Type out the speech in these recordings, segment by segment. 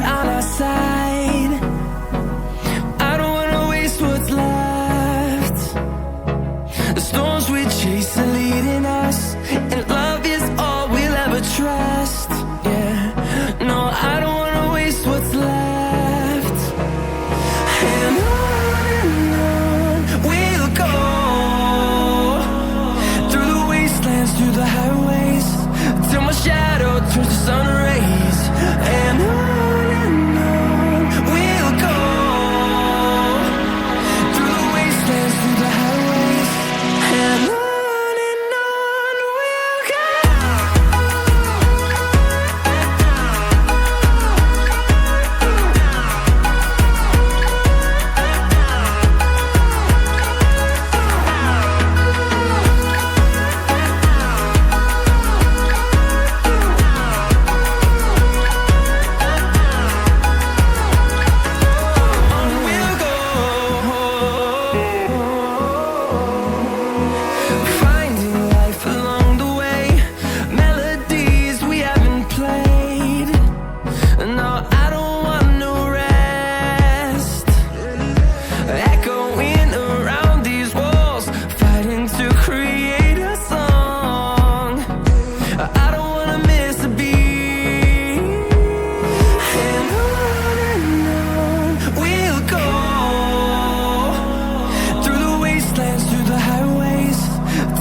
on our side. I don't wanna waste what's left. The storms we chase are leading us, and love is all we'll ever trust. Yeah, no, I don't wanna waste what's left. And on we'll go, through the wastelands, through the highways, till my shadow turns to sun rays. And on we'll go, through the wastelands, through the highways, and on we'll go. Finding life along the way, melodies we haven't played. No, I don't want no rest. Echoing around these walls, fighting to create a song. I don't wanna miss a beat. And on we'll go, through the wastelands, through the highways,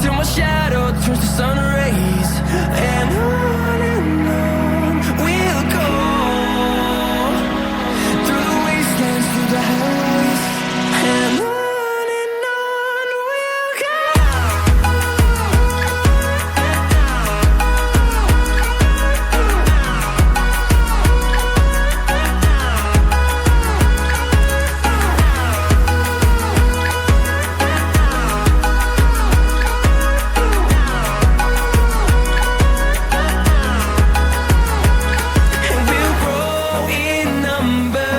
till my shadow turns to sun rays. And on we'll go, through the wastelands, through the highways, and on we'll go. And we'll grow in number,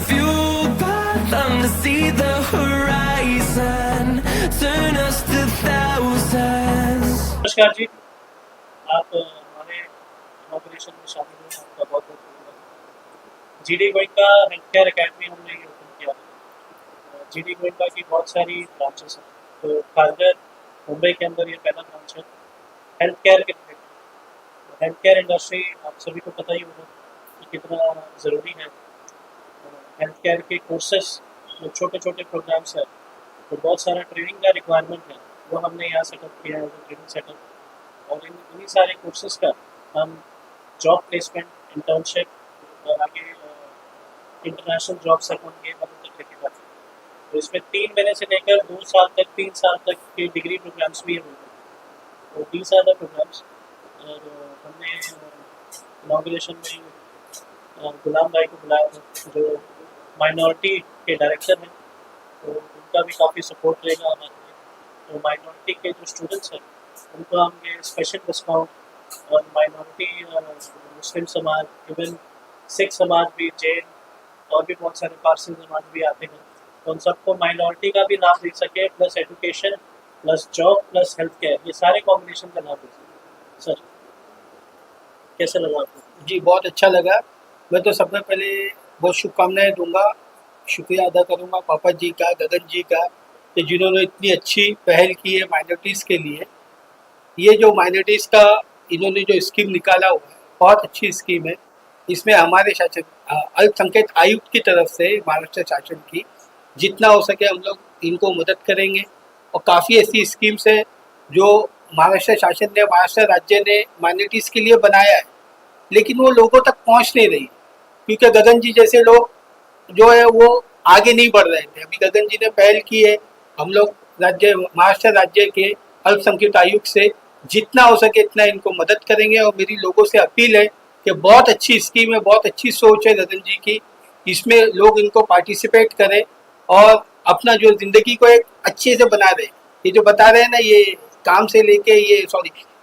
fueled by them to see the horizon, turn us to thousands. नमस्कार जी, आप हमारे inauguration में शामिल हुए, आपका बहुत बहुत धन्यवाद। GD Goenka health care academy हमने ये ओपन किया है। जीडी गोइंका की बहुत सारी ब्रांचेस हैं, तो खासकर मुंबई के अंदर ये पहला ब्रांच है हेल्थ केयर के रिलेटेड। हेल्थ केयर इंडस्ट्री आप सभी को पता ही होगा कि कितना ज़रूरी है। हेल्थ केयर के कोर्सेस जो छोटे छोटे प्रोग्राम्स हैं, तो बहुत सारा ट्रेनिंग का रिक्वायरमेंट है, वो हमने यहाँ सेटअप किया है, ट्रेनिंग सेटअप। और इन्हीं सारे कोर्सेज का हम जॉब प्लेसमेंट, इंटर्नशिप और आगे इंटरनेशनल जॉब्स तक उनके मदद तक लेके जाते हैं। तो इसमें 3 महीने से लेकर 2 साल तक, 3 साल तक के डिग्री प्रोग्राम्स भी हैं। तो 20 आधा प्रोग्राम्स। और हमने इनॉग्रेशन में गुलाम भाई को बुलाया था, जो माइनॉरिटी के डायरेक्टर हैं, तो उनका भी काफ़ी सपोर्ट रहेगा हमारे लिए। तो माइनॉरिटी के जो स्टूडेंट्स हैं उनको हम ये स्पेशल डिस्काउंट, और माइनॉरिटी मुस्लिम समाज, इवन सिख समाज भी, जैन और भी बहुत सारे पारसी समाज भी आते हैं, तो उन सबको माइनॉरिटी का भी लाभ दे सके, plus education, plus job, plus health care, ये सारे कॉम्बिनेशन का लाभ दे सके। सर कैसे लगा आपको? जी बहुत अच्छा लगा। मैं तो सबसे पहले बहुत शुभकामनाएं दूंगा, शुक्रिया अदा करूंगा पापा जी का, गगन जी का, कि जिन्होंने इतनी अच्छी पहल की है माइनॉरिटीज़ के लिए। ये जो माइनॉरिटीज़ का इन्होंने जो स्कीम निकाला हुआ है, बहुत अच्छी स्कीम है। इसमें हमारे शासन अल्पसंख्यक आयुक्त की तरफ से, महाराष्ट्र शासन की, जितना हो सके हम लोग इनको मदद करेंगे। और काफ़ी ऐसी स्कीम्स है जो महाराष्ट्र शासन ने, महाराष्ट्र राज्य ने माइनॉरिटीज़ के लिए बनाया है, लेकिन वो लोगों तक पहुंच नहीं रही, क्योंकि गगन जी जैसे लोग जो है वो आगे नहीं बढ़ रहे थे। अभी गगन जी ने पहल की है, हम लोग महाराष्ट्र राज्य के अल्पसंख्यक आयुक्त से जितना हो सके इतना इनको मदद करेंगे। और मेरी लोगों से अपील है कि बहुत अच्छी स्कीम है, बहुत अच्छी सोच है गगन जी की, इसमें लोग इनको पार्टिसिपेट करें और अपना जो ज़िंदगी को एक अच्छे से बना रहे। ये जो बता रहे हैं ना, ये काम से लेके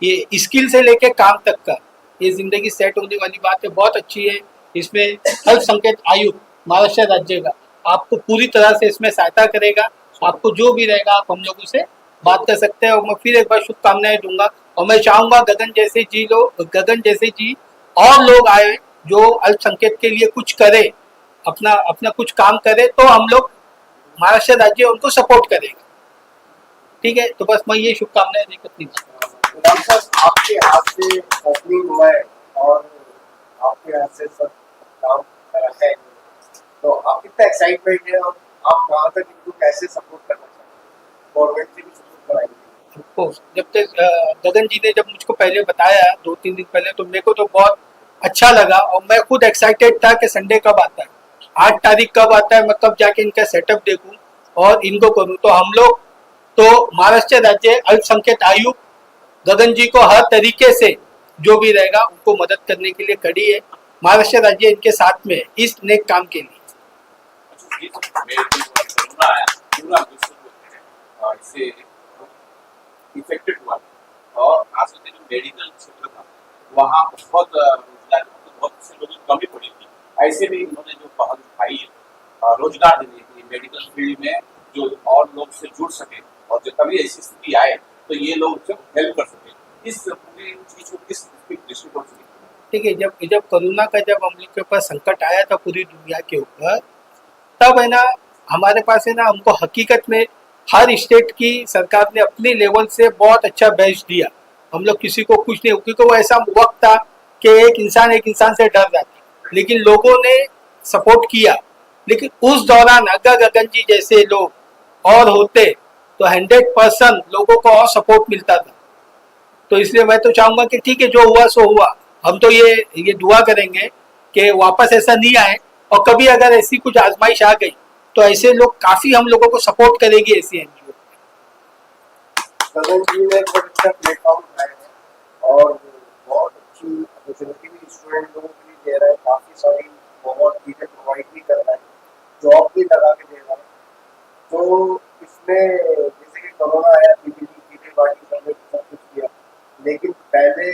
ये स्किल से लेके काम तक का, ये ज़िंदगी सेट होने वाली बात है, बहुत अच्छी है। इसमें अल्पसंख्यक आयुक्त महाराष्ट्र राज्य का आपको पूरी तरह से इसमें सहायता करेगा। आपको जो भी रहेगा आप हम लोगों से बात कर सकते हैं। और मैं फिर एक बार शुभकामनाएं दूंगा, और मैं चाहूँगा गगन जैसे जी और लोग आए जो अल्पसंख्यक के लिए कुछ करे, अपना अपना कुछ काम करे, तो हम लोग महाराष्ट्र राज्य उनको सपोर्ट करेगा। ठीक है, तो बस मैं ये शुभकामनाएं देकर अपनी इमाम साहब, आपके हाथ से ओपनिंग हुआ है और आपके हाथ से सब काम करा है, तो आप कितना एक्साइटमेंट है और आप कहाँ तक इनको कैसे सपोर्ट करना चाहते हैं? गवर्नमेंट से भी सपोर्ट कराएंगे? आपको जब तक गगन जी ने जब मुझको पहले बताया 2-3 दिन पहले, तो मेरे को तो बहुत अच्छा लगा और मैं खुद एक्साइटेड था कि संडे कब आता है, 8 तारीख कब आता है, मैं कब जाके इनका सेटअप देखूं और इनको करूं। तो हम लोग तो महाराष्ट्र राज्य अल्पसंख्यक आयोग गगन जी को हर तरीके से जो भी रहेगा उनको मदद करने के लिए खड़ी है। महाराष्ट्र राज्य इनके साथ में है इस नेक काम के लिए। कोरोना आया, पूरा विश्व जो है इससे इफेक्टेड हुआ और खास करके जो मेडिकल क्षेत्र था वहाँ बहुत रोजगार बहुत से लोगों की कमी पड़ी थी। ऐसे में इन्होंने जो पहल उठाई है रोजगार देने की मेडिकल फील्ड में, जो और लोग से जुड़ सके और जब कभी ऐसी स्थिति आए तो ये लोग जब हेल्प कर सके, इस पूरी चीज को किस दृष्टिकोण से? ठीक है, जब कोरोना का जब हम लोग के ऊपर संकट आया था पूरी दुनिया के ऊपर, तब है ना हमारे पास है ना हमको हकीकत में हर स्टेट की सरकार ने अपनी लेवल से बहुत अच्छा बेस्ट दिया। हम लोग किसी को कुछ नहीं, क्योंकि वो ऐसा वक्त था कि एक इंसान से डर जाता, लेकिन लोगों ने सपोर्ट किया। लेकिन उस दौरान अगर गगन जी जैसे लोग और होते तो 100% लोगों को और सपोर्ट मिलता था। तो इसलिए मैं तो चाहूंगा कि ठीक है, जो हुआ सो हुआ। हम तो ये दुआ करेंगे कि वापस ऐसा नहीं आए, और कभी अगर ऐसी कुछ आजमाइश आ गई तो ऐसे लोग काफी हम लोगों को सपोर्ट करेगी ऐसी एनजीओ। गगन जी ने बहुत अच्छा प्लेटफॉर्म बनाया है और बहुत अच्छी अपॉर्चुनिटी भी स्टूडेंट लोगों के लिए दे रहा है, काफी सारी बहुत चीजें प्रोवाइड भी कर रहा है, जॉब भी लगा के दे रहा है। तो इसमें जैसे कि कोरोना आया, पीपीटी खेती बाड़ी सबने सब कुछ किया, लेकिन पहले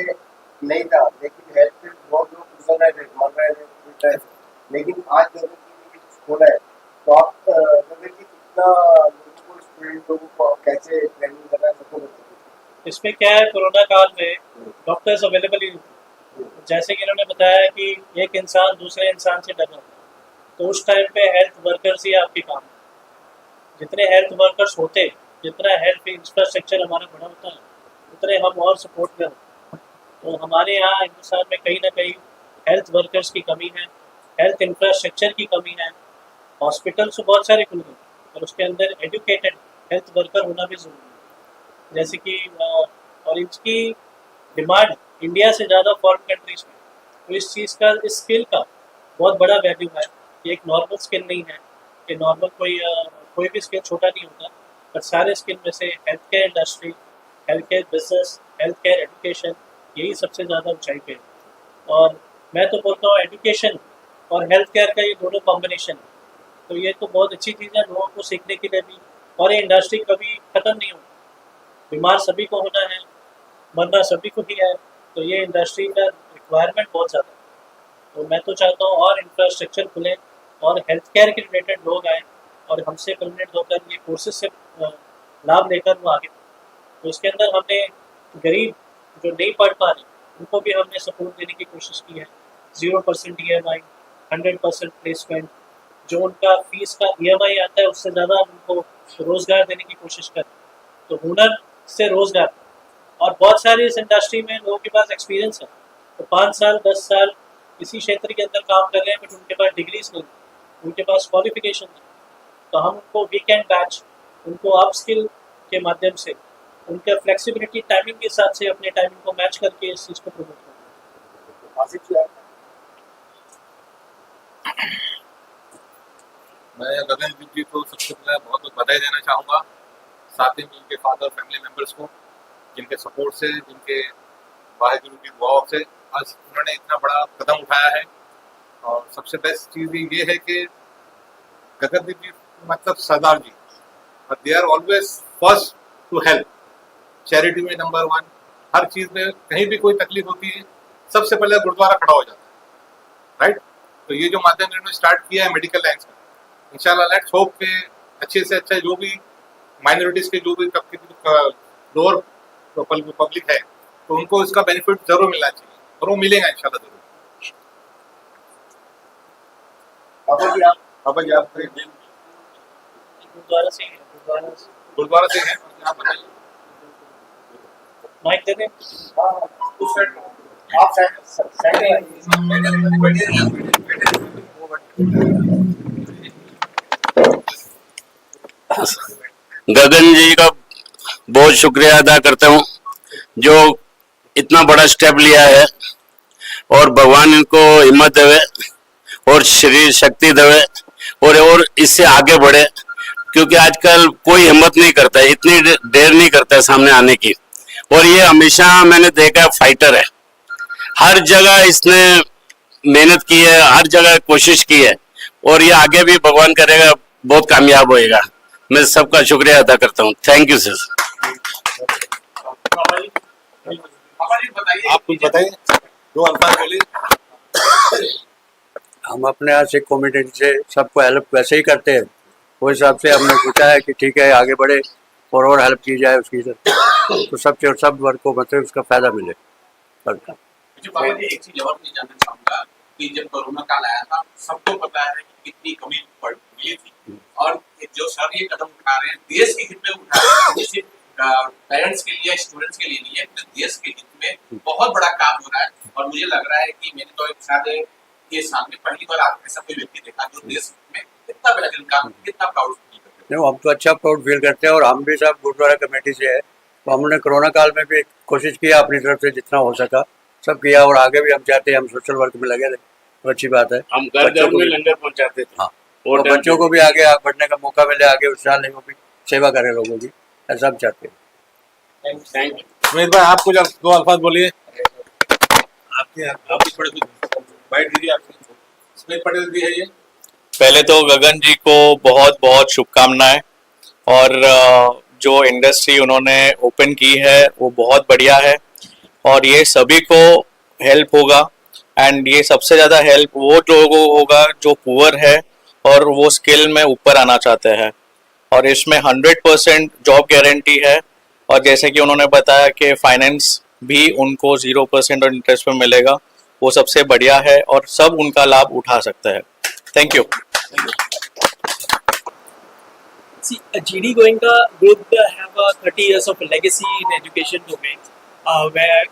नहीं था, लेकिन हेल्थ में बहुत लोग गुजर रहे थे, मर रहे थे, मिट रहे थे। लेकिन आज गगन जी ने कुछ खोला है, तो आप गगन जी कितना लोगों को, स्टूडेंट लोगों को आप कैसे ट्रेनिंग कर रहे हैं, सबको बताइए। इसमें क्या है, कोरोना काल में डॉक्टर्स अवेलेबल ही नहीं। जैसे कि इन्होंने बताया कि एक इंसान दूसरे इंसान से डर रहा है, तो उस टाइम पे हेल्थ वर्कर्स ही आपके काम है। जितने हेल्थ वर्कर्स होते, जितना हेल्थ इंफ्रास्ट्रक्चर हमारा बड़ा होता है, उतने हम और सपोर्ट में होते। तो हमारे यहाँ हिंदुस्तान में कहीं ना कहीं हेल्थ वर्कर्स की कमी है, हेल्थ इंफ्रास्ट्रक्चर की कमी है। हॉस्पिटल्स तो बहुत सारे खुल गए, और उसके अंदर एजुकेटेड हेल्थ वर्कर होना भी ज़रूरी है। जैसे कि और इसकी डिमांड इंडिया से ज़्यादा फॉरेन कंट्रीज में, तो इस चीज़ का, इस स्किल का बहुत बड़ा वैल्यू है। ये एक नॉर्मल स्किल नहीं है कि नॉर्मल कोई भी स्किल छोटा नहीं होता, पर सारे स्किल में से health care industry, health care business, health care education, यही सबसे ज़्यादा ऊंचाई पे है। और मैं तो बोलता हूँ एजुकेशन और हेल्थ केयर का ये दोनों कॉम्बिनेशन है, तो ये तो बहुत अच्छी चीज़ है लोगों को सीखने के लिए भी। और ये इंडस्ट्री कभी ख़त्म नहीं होगी, बीमार सभी को होना है, मरना सभी को ही है, तो ये इंडस्ट्री का रिक्वायरमेंट बहुत ज़्यादा है। तो मैं तो चाहता हूँ और इंफ्रास्ट्रक्चर खुले और हेल्थ केयर के रिलेटेड लोग आए और हमसे परमानेंट होकर ये कोर्सेज से लाभ लेकर वो आगे। तो इसके अंदर हमने गरीब जो नहीं पढ़ पा रहे उनको भी हमने सपोर्ट देने की कोशिश की है। 0% EMI, 100% प्लेसमेंट, जो उनका फीस का EMI आता है उससे ज़्यादा उनको रोज़गार देने की कोशिश करें। तो हुनर से रोज़गार, और बहुत सारे इस इंडस्ट्री में लोगों के पास एक्सपीरियंस है, तो 5 साल 10 साल इसी क्षेत्र के अंदर काम कर रहे हैं, बट उनके पास डिग्रीज नहीं, उनके पास क्वालिफिकेशन नहीं। तो हम उनको वीकेंड बैच, उनको अप स्किल के माध्यम से, उनके फ्लेक्सिबिलिटी टाइमिंग के हिसाब से अपने टाइमिंग को मैच करके इस चीज़ को प्रमोट करते आसिफ जी, आप मैं गगन जी को सबसे पहले बहुत बहुत बधाई देना चाहूँगा, साथ ही में उनके फादर फैमिली मेम्बर्स को, जिनके सपोर्ट से, जिनके वाहिगुरु की दुआओं से आज उन्होंने इतना बड़ा कदम उठाया है। और सबसे बेस्ट चीज़ ये है कि गगन जी मतलब सरदार जी, they are always first to help. Charity में नंबर 1, हर चीज़ में कहीं भी कोई तकलीफ होती है सबसे पहले गुरुद्वारा खड़ा हो जाता है, राइट। तो ये जो माध्यम इन्होंने स्टार्ट किया है मेडिकल लाइन्स में, इंशाल्लाह लेट्स होप के अच्छे से अच्छा जो भी माइनॉरिटीज़ के जो भी लोअर पब्लिक है, तो उनको इसका बेनिफिट जरूर मिलना चाहिए और वो मिलेगा इंशाल्लाह जरूर। पापा जी आप गुरुद्वारा से गुरुद्वारा से हैं, आप बताइए। माइक दे दें। उस साइड आप साइड गगन जी का बहुत शुक्रिया अदा करता हूँ जो इतना बड़ा स्टेप लिया है, और भगवान इनको हिम्मत देवे और शरीर शक्ति देवे और इससे आगे बढ़े, क्योंकि आजकल कोई हिम्मत नहीं करता है, इतनी देर नहीं करता है सामने आने की। और ये हमेशा मैंने देखा फाइटर है, हर जगह इसने मेहनत की है, हर जगह कोशिश की है, और ये आगे भी भगवान करेगा बहुत कामयाब होएगा। मैं सबका शुक्रिया अदा करता हूँ। Thank you sir. पापा जी बताइए, आप कुछ बताइए, 2 अल्फाज बोलिए। हम अपने यहाँ से कम्युनिटी से सबको हेल्प वैसे ही करते हैं, वो हिसाब से हमने सोचा है कि ठीक है आगे बढ़े और हेल्प की जाए उसकी, तो सब वर्ग को मतलब उसका फायदा मिले। मुझे पापा जी एक चीज और भी जानना चाहूंगा कि जब कोरोना काल आया था, सबको पता है कि कितनी कमी मिली थी, और जो सर ये कदम उठा रहे हैं देश के हित में उठा रहे हैं, सिर्फ पेरेंट्स के लिए स्टूडेंट्स के लिए नहीं है, देश के हित में बहुत बड़ा काम हो रहा है। और मुझे लग रहा है कि मैंने तो एक शायद ये सामने पहली बार आपने ऐसा कोई व्यक्ति देखा जो देश में इतना बड़ा काम, कितना प्राउड फील करते हैं। नहीं, हम तो अच्छा प्राउड फील करते हैं, और हम भी सब गुरुद्वारा कमेटी से है, तो हमने कोरोना काल में भी कोशिश किया अपनी तरफ से जितना हो सका सब किया, और आगे भी हम चाहते हैं हम सोशल वर्क में लगे रहे, तो अच्छी बात है। हम घर घर में लंगर पहुंचाते थे। हाँ, और बच्चों को भी आगे बढ़ने का मौका मिले, आगे उत्साह ले, वो भी सेवा करें लोगों की, ऐसा हम चाहते हैं। Thank you. सुमित भाई आप कुछ 2 अल्फाज बोलिए। आप थोड़े बैठ दीजिए। आप सुमित पटेल भी है ये। पहले तो गगन जी को बहुत बहुत शुभकामनाएं, और जो इंडस्ट्री उन्होंने ओपन की है वो बहुत बढ़िया है, और ये सभी को हेल्प होगा। एंड ये सबसे ज़्यादा हेल्प वो लोगों को होगा जो पुअर है और वो स्किल में ऊपर आना चाहते हैं, और इसमें 100% जॉब गारंटी है। और जैसे कि उन्होंने बताया कि फाइनेंस भी उनको 0% और इंटरेस्ट पे मिलेगा, वो सबसे बढ़िया है और सब उनका लाभ उठा सकते हैं। Thank you. See, GD Goenka Group have a 30 years of legacy in education domain, where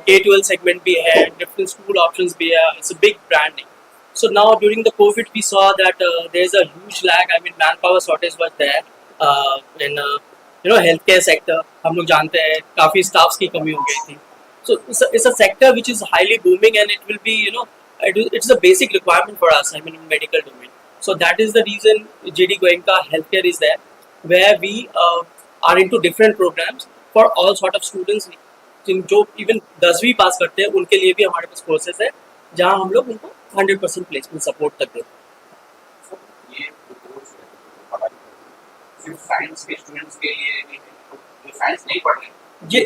K-12 segment bhi hai, different school options bhi hai. It's a big branding. So now during the COVID, we saw that there's a huge lag. I mean, manpower shortage was there in healthcare sector. हम लोग जानते हैं काफी staffs की कमी हो गई थी. So it's a sector which is highly booming, and it will be it's a basic requirement for us. I mean, in medical domain. So that is the reason GD Goenka Healthcare is there, where we are into different programs for all sort of students. जो even 10वीं पास करते हैं उनके लिए भी हमारे पास courses है, जहाँ हम लोग उनको 100% प्लेसमेंट सपोर्ट तक देते हैं। ये कोर्स सिर्फ साइंस के स्टूडेंट्स के लिए नहीं है, जो साइंस नहीं पढ़ रहे ये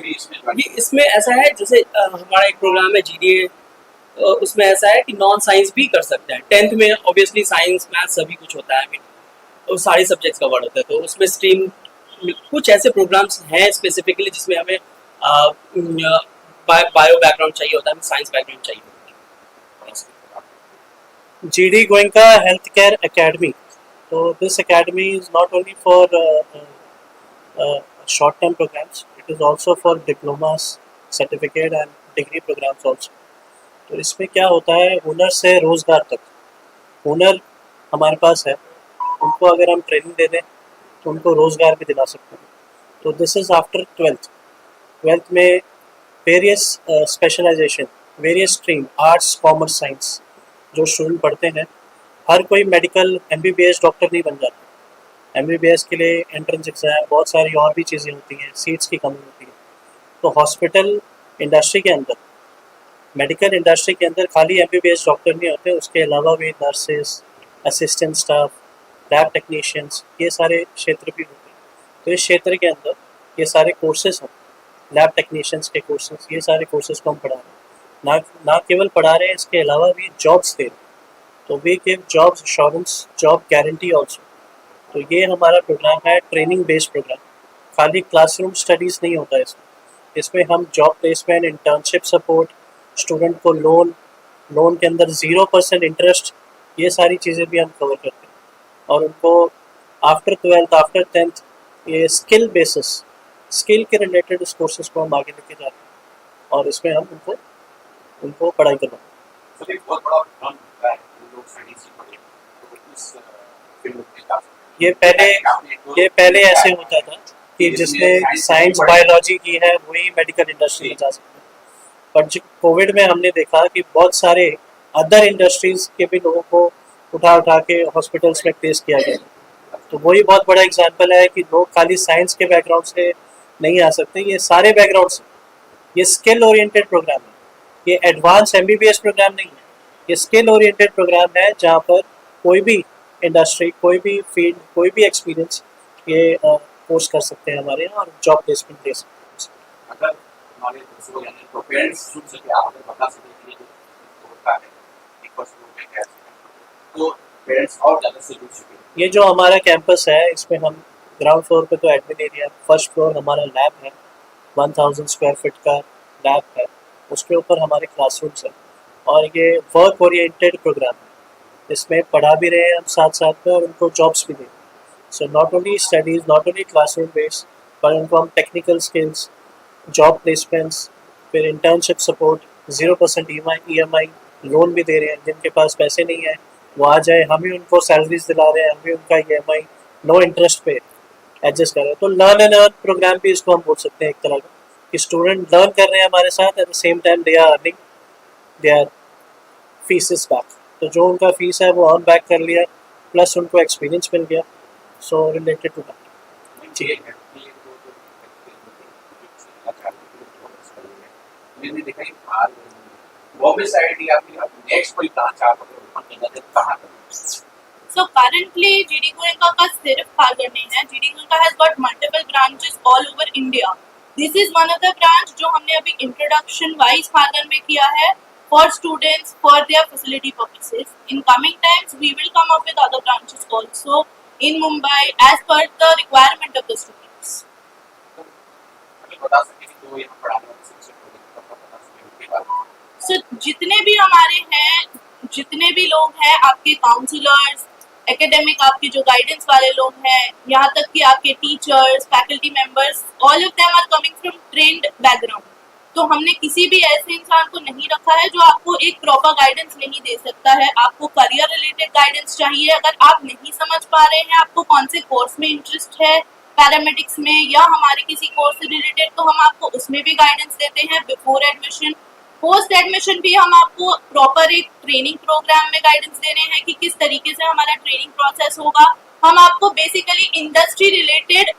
इसमें ऐसा है, जैसे हमारा एक प्रोग्राम है GDA, उसमें ऐसा है कि नॉन साइंस भी कर सकते हैं। 10th में ऑब्वियसली साइंस मैथ्स सभी कुछ होता है, वो सारे सब्जेक्ट्स कवर होते हैं, तो उसमें स्ट्रीम कुछ ऐसे प्रोग्राम्स हैं स्पेसिफिकली जिसमें हमें बायो बैकग्राउंड चाहिए होता है, हमें साइंस बैकग्राउंड चाहिए होता है। GD Goenka Healthcare Academy. So this academy is not only for short-term programs; it is also for diplomas, certificate and degree programs also. तो इसमें क्या होता है, हुनर से रोज़गार तक, हुनर हमारे पास है, उनको अगर हम ट्रेनिंग दे दें तो उनको रोज़गार भी दिला सकते हैं। तो दिस इज़ आफ्टर 12th में various specialization, various stream, arts, commerce, science जो स्टूडेंट पढ़ते हैं, हर कोई मेडिकल MBBS डॉक्टर नहीं बन जाता। MBBS के लिए एंट्रेंस एग्जाम, बहुत सारी और भी चीज़ें होती हैं, सीट्स की कमी होती है। तो हॉस्पिटल इंडस्ट्री के अंदर, मेडिकल इंडस्ट्री के अंदर खाली MBBS डॉक्टर नहीं होते, उसके अलावा भी nurses, assistant staff, lab technicians, ये सारे क्षेत्र भी होते हैं। तो इस क्षेत्र के अंदर ये सारे कोर्सेज हैं, लैब टेक्नीशियंस के कोर्सेज, ये सारे कोर्सेज को हम पढ़ा रहे हैं। ना केवल पढ़ा रहे हैं, इसके अलावा भी जॉब्स दे रहे हैं। तो we give jobs assurance, job guarantee also. तो ये हमारा प्रोग्राम है, ट्रेनिंग बेस्ड प्रोग्राम, खाली क्लासरूम स्टडीज़ नहीं होता है इसमें हम job placement, internship support, student को लोन के अंदर 0% इंटरेस्ट ये सारी चीज़ें भी हम कवर करते हैं और उनको आफ्टर 12th आफ्टर 10th ये स्किल बेसिस स्किल के रिलेटेड इस कोर्सेज को हम आगे लेके जा रहे हैं और इसमें हम उनको पढ़ाई करवाएं। सर एक बहुत बड़ा भ्रम होता है कि लोग साइंस से पढ़े तो इस फील्ड में जा सकते हैं। ये पहले ऐसे होता था कि जिसने साइंस बायोलॉजी की है वही मेडिकल इंडस्ट्री में जा सकते हैं, पर कोविड में हमने देखा कि बहुत सारे अदर इंडस्ट्रीज के भी लोगों को उठा के हॉस्पिटल्स में प्लेस किया गया। तो वही बहुत बड़ा एग्जांपल है कि लोग खाली साइंस के बैकग्राउंड से नहीं आ सकते, ये सारे बैकग्राउंड से। ये स्किल ओरिएंटेड प्रोग्राम है, ये एडवांस MBBS प्रोग्राम नहीं है, ये स्किल ओरिएंटेड प्रोग्राम है जहाँ पर कोई भी इंडस्ट्री, कोई भी फील्ड, कोई भी एक्सपीरियंस ये कोर्स कर सकते हैं हमारे यहाँ और जॉब प्लेसमेंट दे सकते हैं। अगर नॉलेज दूसरों यानी तो पेरेंट्स सुन सके, आप हमें बता सके कि ये जो होता है एक पर्सन में क्या तो पेरेंट्स और ज़्यादा से जुड़ सके। ये जो हमारा कैंपस है इसमें हम ग्राउंड फ्लोर पे तो एडमिन एरिया, फर्स्ट फ्लोर हमारा लैब है, 1000 स्क्वायर फीट का लैब है, उसके ऊपर हमारे क्लासरूम्स हैं और ये वर्क ओरिएंटेड प्रोग्राम है। इसमें पढ़ा भी रहे हैं हम साथ साथ में और उनको जॉब्स भी दें। So not only studies, not only classroom based, पर उनको हम टेक्निकल स्किल्स, जॉब प्लेसमेंट्स, फिर इंटर्नशिप सपोर्ट, 0% EMI लोन भी दे रहे हैं। जिनके पास पैसे नहीं है वो आ जाए, हम ही उनको सैलरीज दिला रहे हैं, हम ही उनका EMI नो इंटरेस्ट पे एडजस्ट कर रहे हैं। तो लर्न एंड अर्न प्रोग्राम भी इसको हम बोल सकते हैं एक तरह का, कि स्टूडेंट लर्न कर रहे हैं हमारे साथ, at the same time they are earning their fees back. तो जो उनका फीस है वो अर्न बैक कर लिया, प्लस उनको एक्सपीरियंस मिल गया। सो रिलेटेड टू दैट ठीक है, मैंने देखा कि बॉम्बे साइड ही आपकी नेक्स्ट कोई ब्रांच आप ओपन करना है कहाँ पर? So currently GD Goenka का सिर्फ खारघर नहीं है, GD Goenka has got multiple branches all over India. This is one of the branch जो हमने अभी introduction wise खारघर में किया है for students for their facility purposes. In coming times we will come up with other branches also in Mumbai as per the requirement of the students. हमें बता सके कि जो यहाँ पढ़ाने वाले शिक्षक को बता सके उनके बारे में। So जितने भी हमारे हैं, जितने भी लोग हैं, आपके काउंसलर्स, एकेडमिक आपके जो गाइडेंस वाले लोग हैं, यहाँ तक कि आपके teachers, faculty members, all of them are coming from trained background. तो हमने किसी भी ऐसे इंसान को नहीं रखा है जो आपको एक प्रॉपर गाइडेंस नहीं दे सकता है। आपको करियर रिलेटेड गाइडेंस चाहिए, अगर आप नहीं समझ पा रहे हैं आपको कौन से कोर्स में इंटरेस्ट है, पैरामेडिक्स में या हमारे किसी कोर्स से रिलेटेड, तो हम आपको उसमें भी गाइडेंस देते हैं बिफोर एडमिशन। पोस्ट एडमिशन भी हम आपको प्रॉपर एक ट्रेनिंग प्रोग्राम में गाइडेंस दे रहे हैं कि किस तरीके से हमारा ट्रेनिंग प्रोसेस होगा। हम आपको बेसिकली इंडस्ट्री रिलेटेड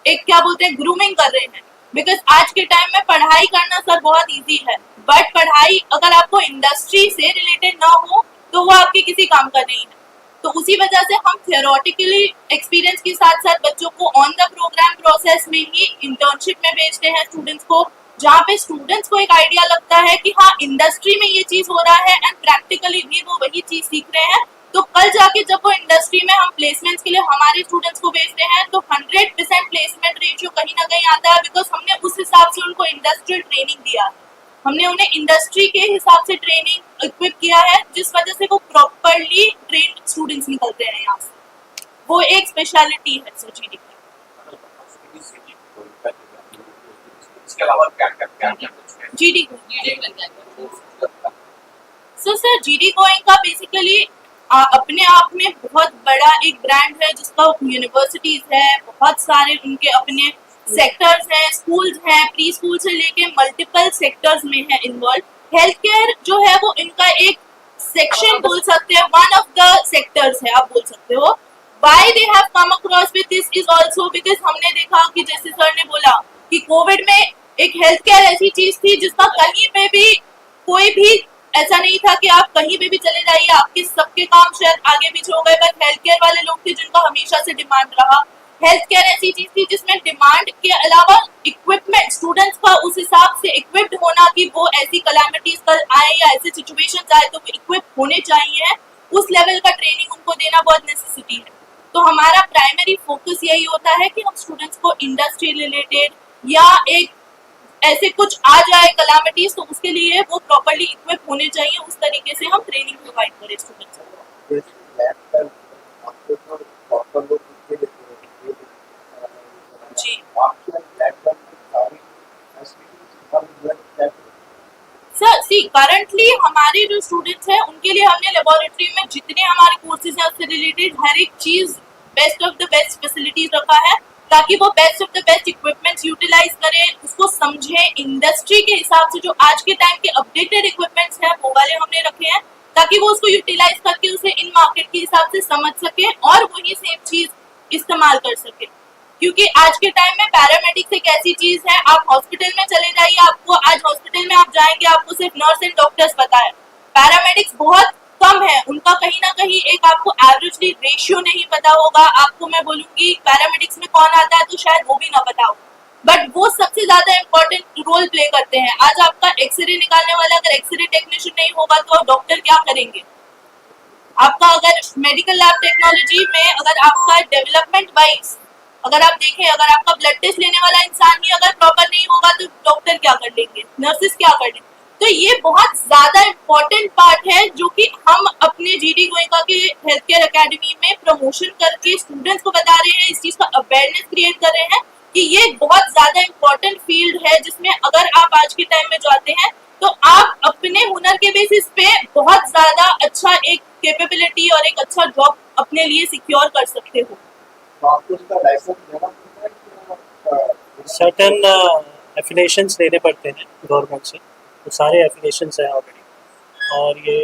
एक क्या बोलते हैं ग्रूमिंग कर रहे हैं, बिकॉज आज के टाइम में पढ़ाई करना सर बहुत इजी है, बट पढ़ाई अगर आपको इंडस्ट्री से रिलेटेड ना हो तो वो आपके किसी काम का नहीं है। तो उसी वजह से हम थियोरेटिकली एक्सपीरियंस के साथ साथ बच्चों को ऑन द प्रोग्राम प्रोसेस में ही इंटर्नशिप में भेजते हैं स्टूडेंट्स को, जहाँ पे स्टूडेंट्स को एक आइडिया लगता है कि हाँ इंडस्ट्री में ये चीज हो रहा है एंड प्रैक्टिकली भी वो वही चीज सीख रहे हैं। तो कल जाके जब वो इंडस्ट्री में हम प्लेसमेंट्स के लिए हमारे स्टूडेंट्स को भेजते हैं तो 100% प्लेसमेंट रेशियो कहीं ना कहीं आता है, बिकॉज हमने उस हिसाब से उनको इंडस्ट्रियल ट्रेनिंग दिया है। हमने उन्हें इंडस्ट्री के हिसाब से ट्रेनिंग इक्विप किया है, जिस वजह से वो प्रॉपरली ट्रेन्ड स्टूडेंट्स निकलते हैं यहाँ से। वो एक स्पेशलिटी है सर GD इसके अलावा क्या क्या क्या क्या कुछ है? GD so sir GD Goenka basically अपने आप में बहुत बड़ा एक ब्रांड है, जिसका यूनिवर्सिटीज है, बहुत सारे उनके अपने सेक्टर्स हैं, स्कूल्स हैं, प्री स्कूल से लेके मल्टीपल सेक्टर्स में है इन्वॉल्व। हेल्थ केयर जो है वो इनका एक सेक्शन बोल सकते हैं, वन ऑफ द सेक्टर्स है आप बोल सकते हो। Why they have come across with this is also because हमने देखा कि जैसे सर ने बोला कि कोविड में एक हेल्थ केयर ऐसी चीज थी जिसका कहीं पे भी कोई भी ऐसा नहीं था कि आप कहीं पे भी चले जाइए आपके सबके काम शायद आगे पीछे हो गए, बट हेल्थ केयर वाले लोग थे जिनका हमेशा से डिमांड रहा। हेल्थ केयर ऐसी चीज थी जिसमें डिमांड के अलावा इक्विपमेंट स्टूडेंट्स का उस हिसाब से इक्विप्ड होना कि वो ऐसी कैलामिटीज कल आए या ऐसी सिचुएशंस आए तो वो इक्विप होने चाहिए, उस लेवल का ट्रेनिंग उनको देना बहुत नेसेसिटी है। तो हमारा प्राइमरी फोकस यही होता है कि हम स्टूडेंट्स को इंडस्ट्री रिलेटेड या एक ऐसे कुछ आ जाए कैलामिटीज तो उसके लिए वो प्रॉपर्ली इक्विप होने चाहिए, उस तरीके से हम ट्रेनिंग प्रोवाइड करें स्टूडेंट्स को। जैसे लैब का आपको तो डॉक्टर लोग लिख के देते हैं जी आपके लैब का सारी फैसिलिटीज हम लैब सर सी करंटली हमारे जो स्टूडेंट्स हैं उनके लिए हमने लेबोरेटरी में जितने हमारे कोर्सेज हैं उससे रिलेटेड हर एक चीज best of the best facilities रखा है ताकि वो best of the best equipments utilise करें, उसको समझे इंडस्ट्री के हिसाब से जो आज के टाइम के अपडेटेड इक्विपमेंट्स हैं वो वाले हमने रखे हैं ताकि वो उसको यूटिलाइज करके उसे इन मार्केट के हिसाब से समझ सके और वही सेम चीज इस्तेमाल कर सके। क्योंकि आज के टाइम में पैरामेडिक्स एक ऐसी चीज है, आप हॉस्पिटल में चले जाइए, आपको आज हॉस्पिटल में आप जाएंगे आपको सिर्फ नर्स एंड डॉक्टर्स पता है, पैरामेडिक्स बहुत कम है, उनका कहीं ना कहीं एक आपको एवरेजली रेशियो नहीं पता होगा। आपको मैं बोलूंगी पैरामेडिक्स में कौन आता है तो शायद वो भी ना पता हो, बट वो सबसे ज्यादा इंपॉर्टेंट रोल प्ले करते हैं। आज आपका एक्सरे निकालने वाला अगर एक्सरे टेक्नीशियन नहीं होगा तो आप डॉक्टर क्या करेंगे? आपका अगर मेडिकल लैब टेक्नोलॉजी में अगर आपका डेवलपमेंट वाइज अगर आप देखें, अगर आपका ब्लड टेस्ट लेने वाला इंसान ही अगर प्रॉपर नहीं होगा तो डॉक्टर क्या कर लेंगे, नर्सेस क्या कर लेंगे? तो ये बहुत ज्यादा इम्पोर्टेंट पार्ट है जो कि हम अपने जीडी गोयनका के हेल्थ केयर एकेडमी में प्रमोशन करके स्टूडेंट्स को बता रहे हैं, इस चीज का अवेयरनेस क्रिएट कर रहे हैं कि ये बहुत ज्यादा इम्पोर्टेंट फील्ड है जिसमें अगर आप आज के टाइम में जाते हैं तो आप अपने हुनर के बेसिस पे बहुत ज्यादा अच्छा एक कैपेबिलिटी और एक अच्छा जॉब अपने लिए सिक्योर कर सकते हो। तो आपको उसका लाइसेंस लेना पड़ता है कि सर्टन एफिलिएशंस लेने पड़ते हैं गवर्नमेंट से, तो सारे एफिलिएशंस हैं ऑलरेडी। और ये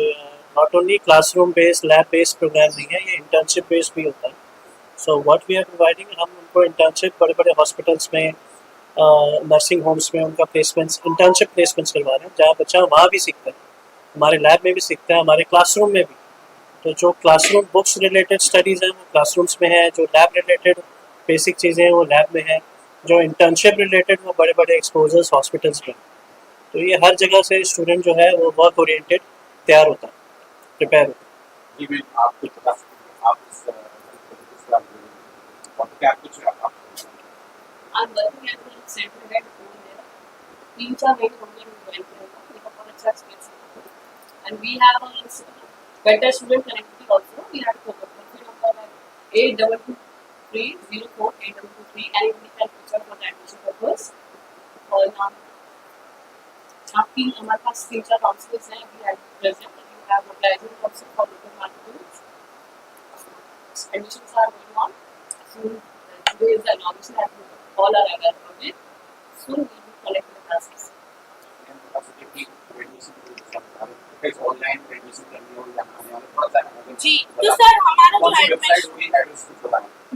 not only classroom based lab based programme नहीं है, ये इंटर्नशिप बेस्ड भी होता है। So what we are providing, हम उनको इंटर्नशिप बड़े बड़े हॉस्पिटल्स में, नर्सिंग होम्स में उनका प्लेसमेंट्स, इंटर्नशिप प्लेसमेंट्स करवा रहे हैं जहाँ बच्चा वहाँ भी सीखता है, हमारे लैब में भी सीखता है, हमारे क्लासरूम में भी। तो जो क्लासरूम बुक्स रिलेटेड स्टडीज़ हैं वो क्लासरूम्स में है, जो लैब रिलेटेड बेसिक चीज़ें हैं वो लैब में है, जो इंटर्नशिप रिलेटेड वो बड़े बड़े एक्सपोजर्स हॉस्पिटल्स में। तो ये हर जगह से स्टूडेंट जो है वो वर्क ओरिएंटेड तैयार होता है, प्रिपेयर होता है। जी मैं आपको बता सकती हूँ आप क्या कुछ I'm working at the center head over there. 3-4 main हमने ज्वाइन किया था, मेरा बहुत अच्छा एक्सपीरियंस है। And we have a better student connectivity also. We have to phone number 8223048223 and we can reach out for the admission purpose. और नाम आपकी हमारे पास 3-4 काउंसलर्स हैं, we have present and we have mobilizing also for local markets. Admissions are going on. Soon today is the inauguration and all are aware of it. Soon we will collect the classes. Online admission करनी हो या आने वाले थोड़ा सा जी तो sir हमारा जो एडमिशन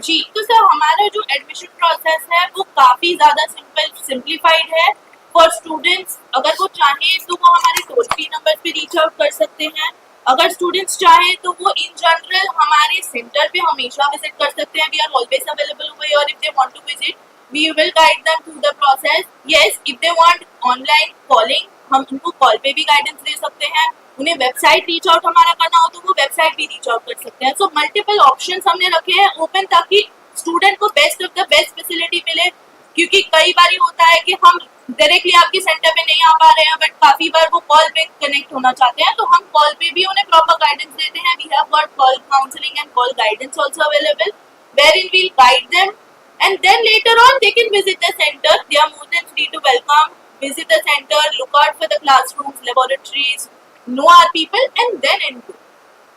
जी तो सर हमारा जो एडमिशन प्रोसेस है वो काफी ज्यादा सिंप्लीफाइड है फॉर स्टूडेंट्स। अगर वो चाहें तो वो हमारे टोल फ्री नंबर पे रीच आउट कर सकते हैं, अगर स्टूडेंट्स चाहें तो वो इन जनरल हमारे सेंटर पे हमेशा विजिट कर सकते हैं। We are always available over here if they want to visit, we will guide them through the process. Yes, if they want online calling हम उनको कॉल पे भी गाइडेंस दे सकते हैं, उन्हें वेबसाइट रीच आउट हमारा करना हो तो वो वेबसाइट भी रीच आउट कर सकते हैं। सो मल्टीपल ऑप्शंस हमने रखे हैं ओपन ताकि स्टूडेंट को best of the best facility मिले। क्योंकि कई बार होता है कि हम डायरेक्टली आपके सेंटर पे नहीं आ पा रहे हैं बट काफी बार वो कॉल पे कनेक्ट होना चाहते हैं, तो हम कॉल पे भी उन्हें प्रॉपर गाइडेंस देते हैं। We have got call counselling and call guidance also available wherein we'll guide them and then later on they can visit the center. They are more than free to welcome, visit the center, look out for the classrooms, laboratories, know our people and then enroll.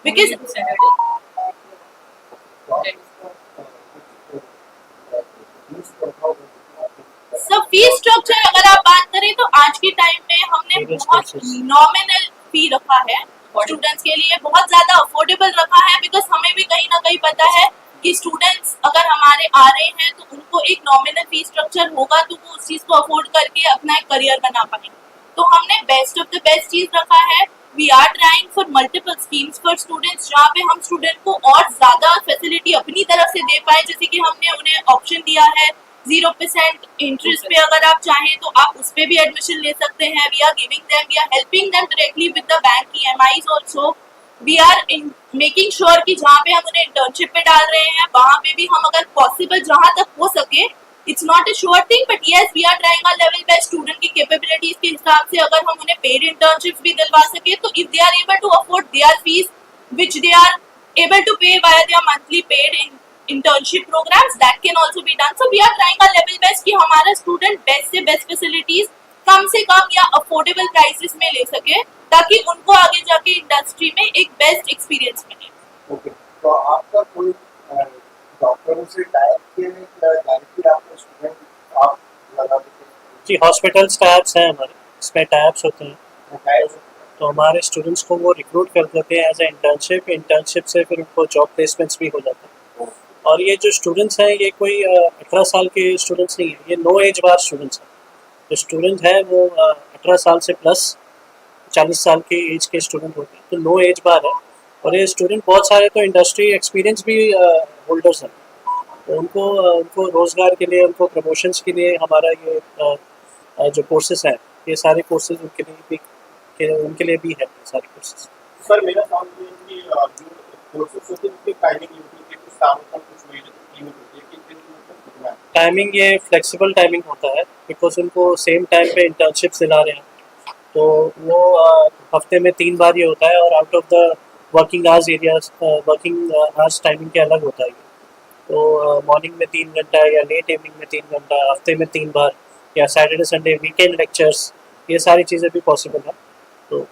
Because सब fees structure अगर आप बात करें तो आज के time में हमने बहुत नॉमिनल फी रखा है स्टूडेंट्स के लिए, बहुत ज्यादा अफोर्डेबल रखा है। बिकॉज हमें भी कहीं ना कहीं पता है कि स्टूडेंट्स अगर हमारे आ रहे हैं तो उनको एक नॉमिनल फी स्ट्रक्चर होगा तो वो उस चीज को अफोर्ड करके अपना एक करियर बना पाएंगे। तो हमने बेस्ट ऑफ द बेस्ट चीज रखा है। We are trying for multiple schemes for students जहाँ पे हम स्टूडेंट को और ज्यादा फैसिलिटी अपनी तरफ से दे पाए। जैसे कि हमने उन्हें ऑप्शन दिया है 0% इंटरेस्ट पे, अगर आप चाहें तो आप उस पे भी एडमिशन ले सकते हैं। We are giving them, we are helping them directly with the bank EMIs also. We are making sure कि जहाँ पे हम उन्हें इंटर्नशिप पे डाल रहे हैं वहाँ पे भी हम अगर पॉसिबल जहाँ तक हो सके, it's not a sure thing but yes we are trying our level best student की कैपेबिलिटीज के हिसाब से अगर हम उन्हें पेड इंटर्नशिप भी दिलवा सके तो if they are able to afford their fees which they are able to pay via their monthly paid internship programs, that can also be done. So we are trying our level best कि हमारा student best से best facilities कम से कम या affordable prices में ले सके, ताकि उनको आगे जाके इंडस्ट्री में एक बेस्ट एक्सपीरियंस मिले. ओके, तो आपका कोई डॉक्टरों से टाइप किए या डायरेक्टली आपको स्टूडेंट आप लगा देते हैं? जी, हॉस्पिटल्स टाइप्स हैं हमारे, इसमें टाइप्स होते हैं, तो हमारे स्टूडेंट्स को वो रिक्रूट कर देते हैं एज ए इंटर्नशिप से फिर उनको जॉब प्लेसमेंट्स भी हो जाते हैं. और ये जो स्टूडेंट्स हैं ये कोई 18 साल के स्टूडेंट्स नहीं हैं, ये नो एज बार स्टूडेंट्स हैं. जो स्टूडेंट है वो 18 साल से प्लस 40 साल के एज के स्टूडेंट होते हैं, तो नो एज बार है. और ये स्टूडेंट बहुत सारे तो इंडस्ट्री एक्सपीरियंस भी होल्डर्स हैं, तो उनको रोज़गार के लिए, उनको प्रमोशंस के लिए हमारा ये जो कोर्सेज हैं, ये सारे कोर्सेज उनके लिए भी है सारे कोर्सेज. सर मेरा सवाल ये है कि जो कोर्सेज होते हैं उनकी टाइमिंग होती है, कुछ सालों तक कुछ महीने तक कीमत होती है, किस दिन कितना है? टाइमिंग ये फ्लेक्सिबल टाइमिंग होता है, बिकॉज उनको सेम टाइम पे इंटर्नशिप दिला रहे हैं, तो वो हफ्ते में 3 बार ये होता है. और out of the working hours timing के अलग होता है. तो मॉर्निंग में 3 घंटा या लेट इवनिंग में 3 घंटा, हफ्ते में 3 बार, या सैटरडे संडे वीकेंड लेक्चर्स, ये सारी चीज़ें भी पॉसिबल है. तो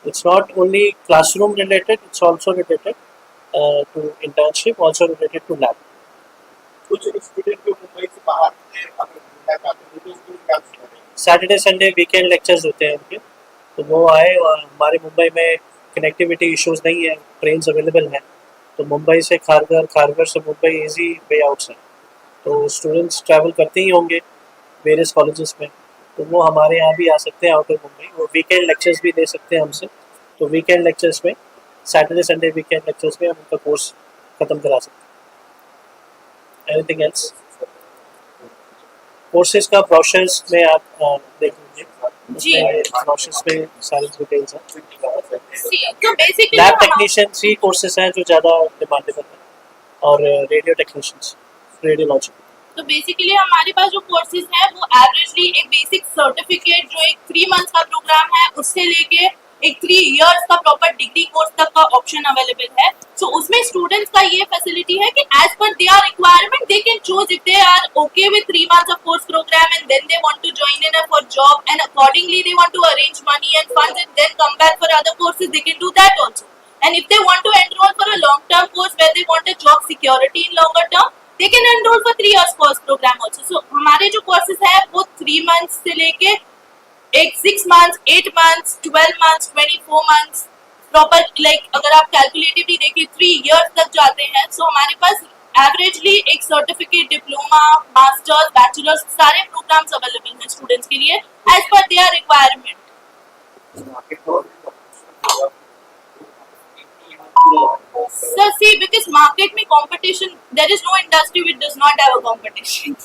it's not only classroom related, it's also related to internship, also related to lab. कुछ स्टूडेंट जो मुंबई से बाहर से अगर घूमना चाहते हैं तो उसके लिए क्या सुविधा है? सैटरडे संडे वीकेंड लेक्चर्स होते हैं उनके, तो वो आए. और हमारे मुंबई में कनेक्टिविटी इश्यूज नहीं है, ट्रेन्स अवेलेबल हैं, तो मुंबई से खारगर से मुंबई इजी वे आउट्स हैं, तो स्टूडेंट्स ट्रैवल करते ही होंगे वेरियस कॉलेजेस में, तो वो हमारे यहाँ भी आ सकते हैं आउट ऑफ मुंबई. वो वीकेंड लेक्चर्स भी दे सकते हैं हमसे, तो वीकेंड लेक्चर्स में, सैटरडे संडे वीकेंड लेक्चर्स में हम उनका कोर्स ख़त्म करा सकते हैं. Anything else? कोर्सेज का ब्रोशर्स में आप देख लीजिए, जी. ब्रोशर्स में सारी डिटेल्स हैं. तो बेसिकली लैब टेक्नीशियन 3 कोर्सेज हैं जो ज़्यादा डिमांडेबल हैं, और रेडियो टेक्नीशियंस, रेडियोलॉजी. तो बेसिकली हमारे पास जो कोर्सेज हैं वो एवरेजली एक बेसिक सर्टिफिकेट जो एक 3 मंथ्स का प्रोग्राम है उससे लेके एक 3 इयर्स का प्रॉपर डिग्री कोर्स तक का ऑप्शन अवेलेबल है. सो उसमें स्टूडेंट्स का ये फैसिलिटी है कि as per their requirement they can choose if they are okay with 3 months of course program and then they want to join in for job and accordingly they want to arrange money and funds and then come back for other courses, they can do that also. And if they want to enroll for a long term course where they want a job security in longer term, they can enroll for 3 years course program also. So हमारे जो courses हैं वो 3 months से लेके एक 6 months, 8 months, 12 months, 24 months proper like अगर आप calculatively देखिए 3 years तक जाते हैं. सो हमारे पास एवरेजली एक सर्टिफिकेट, डिप्लोमा, मास्टर्स, बैचलर्स सारे प्रोग्राम्स अवेलेबल हैं स्टूडेंट्स के लिए as per their requirement. So see, because market में competition, there is no industry which does not have a competition.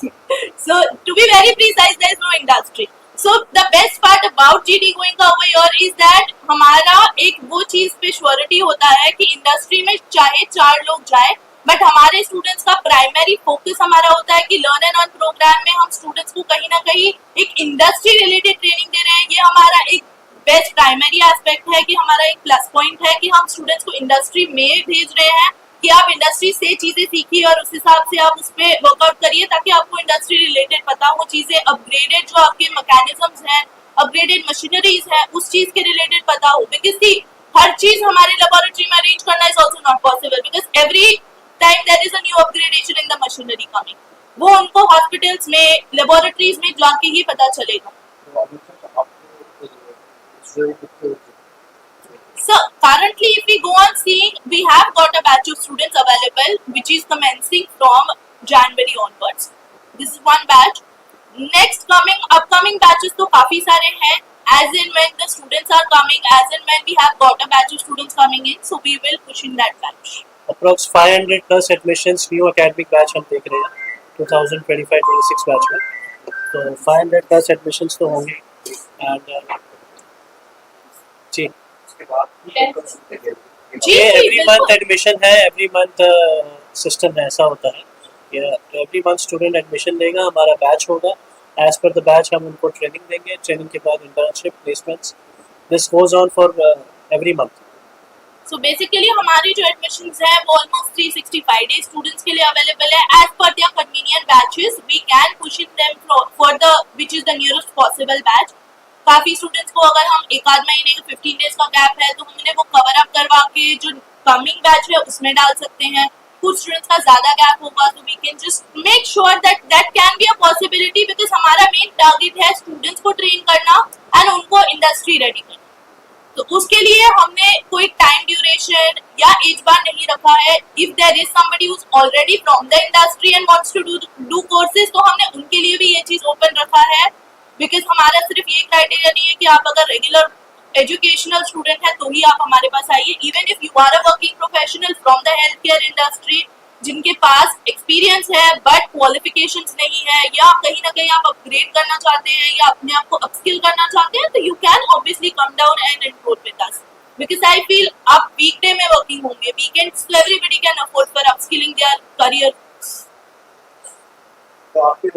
So to be very precise, there is no industry. So the best part about GD Goenka over here is that हमारा एक वो चीज पे surety होता है कि industry में चाहे 4 लोग जाए, बट हमारे स्टूडेंट्स का प्राइमरी फोकस हमारा होता है कि लर्न एंड अर्न प्रोग्राम में हम स्टूडेंट्स को कहीं ना कहीं एक इंडस्ट्री रिलेटेड ट्रेनिंग दे रहे हैं. ये हमारा एक बेस्ट प्राइमरी एस्पेक्ट है कि हमारा एक प्लस पॉइंट है कि हम स्टूडेंट्स को इंडस्ट्री में भेज रहे हैं कि आप इंडस्ट्री से चीजें सीखिए और उस हिसाब से आप उस पर वर्कआउट करिए ताकि आपको इंडस्ट्री रिलेटेड पता हो, चीजें अपग्रेडेड जो आपके मैकेनिज्म्स हैं, अपग्रेडेड मशीनरीज हैं, उस चीज के रिलेटेड पता हो. बिकॉज हर चीज हमारे लेबोरेटरी में अरेंज करना is also not possible because every time there is a new upgradation in the machinery coming. वो उनको हॉस्पिटल्स में, लेबोरेटरीज में जाके ही पता चलेगा. So currently if we go on seeing, we have got a batch of students available which is commencing from January onwards. This is one batch. Next upcoming batches तो काफी सारे हैं. As in when the students are coming, as in when we have got a batch of students coming in, so we will push in that batch. Approx 500 plus admissions new academic batch हम देख रहे हैं 2025-26 batch में, तो 500 plus admissions तो होंगे. And जी ये every month admission है, एवरी मंथ सिस्टम ऐसा होता है कि एवरी मंथ स्टूडेंट एडमिशन लेगा, हमारा बैच होगा, एज पर द बैच हम उनको ट्रेनिंग देंगे, ट्रेनिंग के बाद internship, placements, this goes on for every month. So basically हमारी जो एडमिशंस है वो ऑलमोस्ट 365 डेज स्टूडेंट्स के लिए अवेलेबल है as per their convenient batches. We can push in them for the which is the nearest possible batch. काफी students को अगर हम एक आध महीने का 15 डेज का गैप है तो हमने वो कवर अप करवा के जो कमिंग बैच है उसमें डाल सकते हैं. कुछ स्टूडेंट्स का ज्यादा गैप होगा तो we can just make sure that can be a possibility, because हमारा मेन टारगेट है स्टूडेंट्स को ट्रेन करना एंड उनको इंडस्ट्री रेडी करना. तो उसके लिए हमने कोई टाइम ड्यूरेशन या एज बार नहीं रखा है. If there is somebody who is already from the industry and wants to do courses तो हमने उनके लिए भी ये चीज ओपन रखा है. बिकॉज हमारा सिर्फ ये क्राइटेरिया नहीं है कि आप अगर रेगुलर एजुकेशनल स्टूडेंट है तो ही आप हमारे पास आइए. Even if you are a working professional from the health care industry जिनके पास एक्सपीरियंस है बट क्वालिफिकेशंस नहीं है, या कहीं ना कहीं आप अपग्रेड करना चाहते हैं या अपने आप को अपस्किल करना चाहते हैं, तो you can obviously come down and enrol with us. Because I feel आप वीकडे में वर्किंग होंगे, वीकेंड्स तो everybody can afford for upskilling their career. तो आपके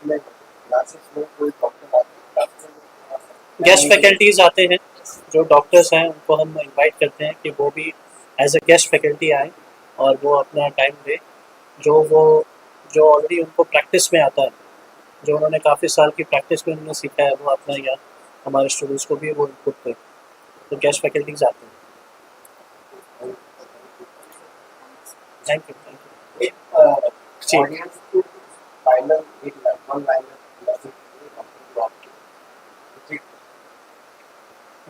क्लासेस में कोई डॉक्टर आते हैं, गेस्ट फैकल्टीज आते हैं जो डॉक्टर्स हैं, उनको हम इनवाइट करते हैं कि वो भी एज अ गेस्ट फैकल्टी आए और वो अपना टाइम दे. जो ऑलरेडी उनको प्रैक्टिस में आता है, जो उन्होंने काफ़ी साल की प्रैक्टिस में उन्होंने सीखा है, वो अपना या हमारे स्टूडेंट्स को भी वो इनपुट करें. तो गेस्ट फैकल्टीज आते हैं. Thank you. जी. ऑडियंस को फाइनल एक वन लाइनर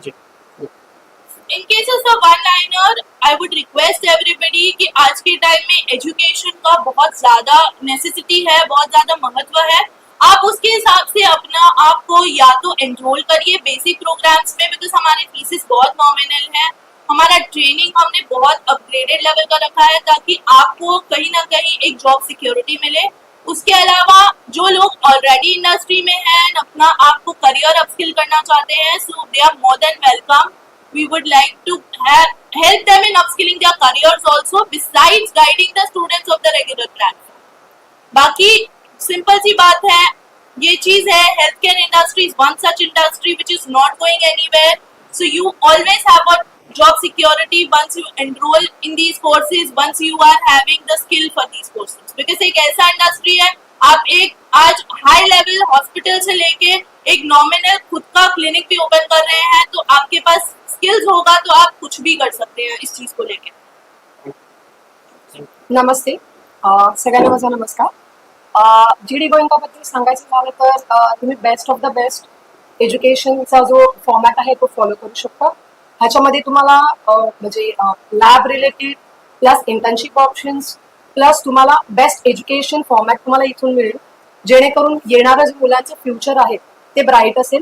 जी. In case of the one-liner, I would request everybody कि आज के टाइम में एजुकेशन का बहुत ज़्यादा नेसेसिटी है, बहुत ज़्यादा महत्व है. आप उसके हिसाब से अपना आपको या तो एनरोल करिए बेसिक प्रोग्राम्स में, बिकॉज हमारे फीसेस बहुत नॉमिनल है. हमारा ट्रेनिंग हमने बहुत अपग्रेडेड लेवल का रखा है ताकि आपको कहीं ना कहीं एक जॉब सिक्योरिटी मिले. उसके अलावा जो लोग ऑलरेडी इंडस्ट्री में हैं, अपना आपको करियर अपस्किल करना चाहते हैं, so they are more than welcome. We would like to help them in upskilling their careers also, besides guiding the students of the regular platform. बाकी सिंपल सी बात है, ये चीज है, health care industry is one such industry which is not going anywhere. So you always have a job security once you enroll in these courses, once you are having the skill for these courses. Because एक ऐसा industry है, आप एक आज high level hospital से लेके एक nominal खुद का क्लिनिक भी ओपन कर रहे हैं, तो आपके पास स्किल्स होगा तो आप कुछ भी कर सकते हैं इस चीज को लेके. नमस्ते. सगळ्यांना माझा नमस्कार. GD गोयंकाबद्दल सांगायचं झालं तर तुम्ही बेस्ट ऑफ द बेस्ट एज्युकेशनचा जो फॉर्मॅट आहे तो फॉलो करू शकता. ह्याच्यामध्ये तुम्हाला म्हणजे lab related plus internship options plus तुम्हाला बेस्ट एज्युकेशन फॉर्मॅट तुम्हाला इथून मिळेल, जेणेकरून येणारं जे मुलांचं फ्युचर आहे ते ब्राईट असेल.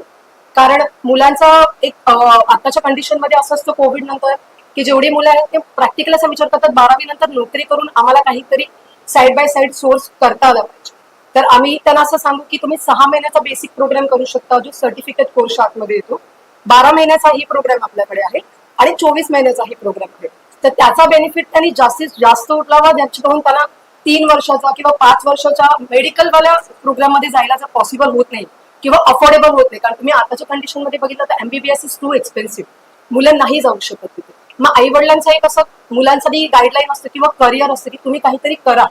कारण मुलांचा एक आताच्या कंडिशनमध्ये असं असतं कोविड नंतर की जेवढी मुलं आहेत ते प्रॅक्टिकल असा विचार करतात 12वी नंतर नोकरी करून आम्हाला काहीतरी साईड बाय साईड सोर्स करता आला पाहिजे. तर आम्ही त्यांना असं सांगू की तुम्ही 6 महिन्याचा बेसिक प्रोग्राम करू शकता जो सर्टिफिकेट कोर्स आतमध्ये येतो. 12 महिन्याचा ही प्रोग्राम आपल्याकडे आहे आणि 24 महिन्याचा ही प्रोग्राम आहे. तर त्याचा बेनिफिट त्यांनी जास्तीत जास्त उठलावा, ज्याच्याकडून त्यांना 3 वर्षाचा किंवा 5 वर्षाच्या मेडिकलवाल्या प्रोग्राममध्ये जायला जर पॉसिबल होत नाही किंवा अफोर्डेबल होत नाही, कारण तुम्ही आताच्या कंडिशनमध्ये बघितलं तर MBBS इज टू एक्सपेन्सिव्ह, मुलं नाही जाऊ शकत तिथे. मग आई वडिलांचं एक असं मुलांसाठी गाईडलाईन असतं किंवा करिअर असतं की तुम्ही काहीतरी करा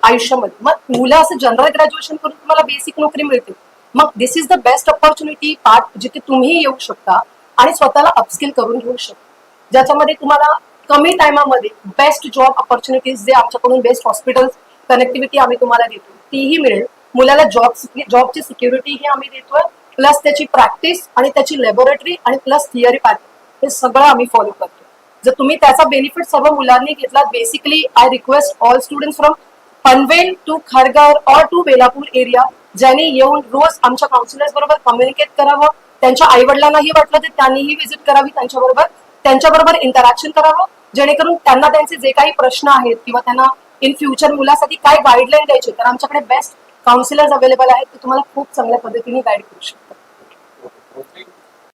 आयुष्यामध्ये. मग मुलं असं जनरल ग्रॅज्युएशन करून तुम्हाला बेसिक नोकरी मिळते. मग this is the best opportunity part जिथे तुम्ही येऊ शकता आणि स्वतःला अपस्किल करून घेऊ शकता, ज्याच्यामध्ये तुम्हाला कमी टायमामध्ये बेस्ट जॉब ऑपॉर्च्युनिटीज जे आमच्याकडून बेस्ट हॉस्पिटल कनेक्टिव्हिटी आम्ही तुम्हाला देतो तीही मिळेल. मुलाला जॉबची सिक्युरिटी ही आम्ही देतोय, प्लस त्याची प्रॅक्टिस आणि त्याची लॅबोरेटरी आणि प्लस थिअरी पॅटर्न हे सगळं आम्ही फॉलो करतो. जर तुम्ही त्याचा बेनिफिट सर्व मुलांनी घेतला, basically I request all students from Panvel to Kharghar और टू बेलापूर एरिया ज्यांनी येऊन रोज आमच्या काउन्सिलर्स बरोबर कम्युनिकेट करावं, त्यांच्या आई वडिलांनाही वाटलं तर त्यांनीही व्हिजिट करावी, त्यांच्याबरोबर इंटरॅक्शन करावं, जेणेकरून त्यांना त्यांचे जे काही प्रश्न आहेत किंवा त्यांना इन फ्युचर मुलासाठी काय गाईडलाईन द्यायचे तर आमच्याकडे बेस्ट काउन्सिलर्स अवेलेबल आहेत, ते तुम्हाला खूप चांगल्या पद्धतीने गाईड करू शकतात.